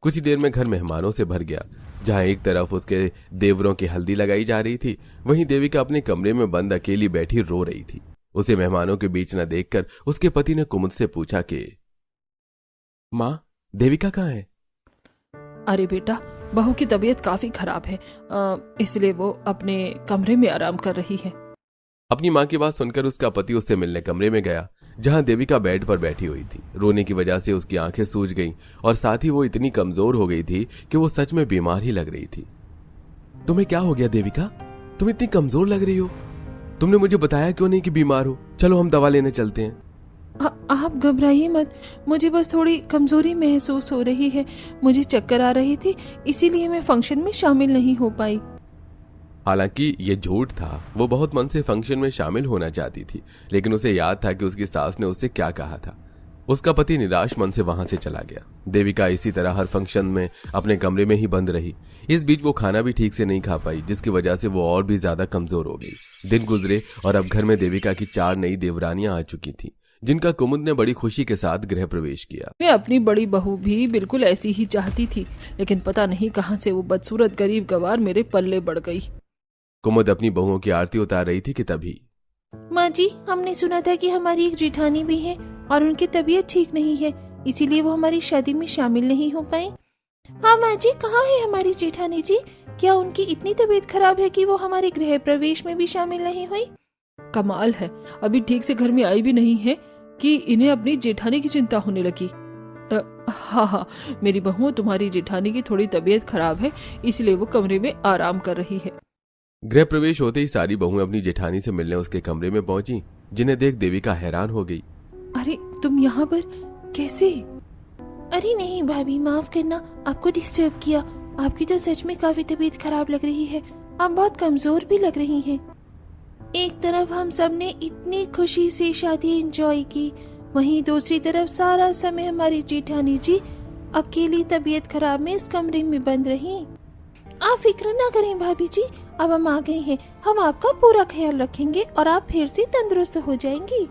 कुछ ही देर में घर मेहमानों से भर गया। जहां एक तरफ उसके देवरों की हल्दी लगाई जा रही थी, वहीं देविका अपने कमरे में बंद अकेली बैठी रो रही थी। उसे मेहमानों के बीच न देखकर उसके पति ने कुमुद से पूछा कि माँ, देविका कहाँ है? अरे बेटा, बहू की तबीयत काफी खराब है, इसलिए वो अपने कमरे में आराम कर रही है। अपनी माँ की बात सुनकर उसका पति उससे मिलने कमरे में गया, जहां देविका बेड पर बैठी हुई थी। रोने की वजह से उसकी आंखें सूज गईं और साथ ही वो इतनी कमजोर हो गई थी कि वो सच में बीमार ही लग रही थी। तुम्हें क्या हो गया देविका? तुम इतनी कमजोर लग रही हो। तुमने मुझे बताया क्यों नहीं कि बीमार हो? चलो हम दवा लेने चलते हैं। आप घबराइए मत, मुझे बस थोड़ी कमजोरी महसूस हो रही है। मुझे चक्कर आ रही थी, इसीलिए मैं फंक्शन में शामिल नहीं हो पाई। हालांकि ये झूठ था। वो बहुत मन से फंक्शन में शामिल होना चाहती थी, लेकिन उसे याद था कि उसकी सास ने उससे क्या कहा था। उसका पति निराश मन से वहां से चला गया। देविका इसी तरह हर फंक्शन में अपने कमरे में ही बंद रही। इस बीच वो खाना भी ठीक से नहीं खा पाई, जिसकी वजह से वो और भी ज्यादा कमजोर हो गई। दिन गुजरे और अब घर में देविका की 4 नई देवरानियां आ चुकी थी, जिनका कुमुद ने बड़ी खुशी के साथ गृह प्रवेश किया। मैं अपनी बड़ी बहू भी बिल्कुल ऐसी ही चाहती थी, लेकिन पता नहीं कहां से वो बदसूरत गरीब गवार मेरे पल्ले बढ़ गई। कुमुद अपनी बहुओं की आरती उतार रही थी कि तभी माँ जी, हमने सुना था कि हमारी एक जेठानी भी है और उनकी तबीयत ठीक नहीं है, इसीलिए वो हमारी शादी में शामिल नहीं हो पाए। हाँ माँ जी, कहाँ है हमारी जेठानी जी? क्या उनकी इतनी तबीयत खराब है कि वो हमारे गृह प्रवेश में भी शामिल नहीं हुई? कमाल है, अभी ठीक से घर में आई भी नहीं है कि इन्हें अपनी जेठानी की चिंता होने लगी। हाँ, मेरी बहू, तुम्हारी जेठानी की थोड़ी तबीयत खराब है, इसलिए वो कमरे में आराम कर रही है। गृह प्रवेश होते ही सारी बहुएं अपनी जेठानी से मिलने उसके कमरे में पहुंची, जिन्हें देख देविका हैरान हो गई। अरे तुम यहाँ पर कैसे? अरे नहीं भाभी, माफ करना, आपको डिस्टर्ब किया। आपकी तो सच में काफी तबीयत खराब लग रही है, आप बहुत कमजोर भी लग रही हैं। एक तरफ हम सब ने इतनी खुशी से शादी एंजॉय की, वहीं दूसरी तरफ सारा समय हमारी जेठानी जी अकेली तबीयत खराब में इस कमरे में बंद रही। आप फिक्र ना करें भाभी जी, अब हम आ गए हैं, हम आपका पूरा ख्याल रखेंगे और आप फिर से तंदुरुस्त हो जाएंगी।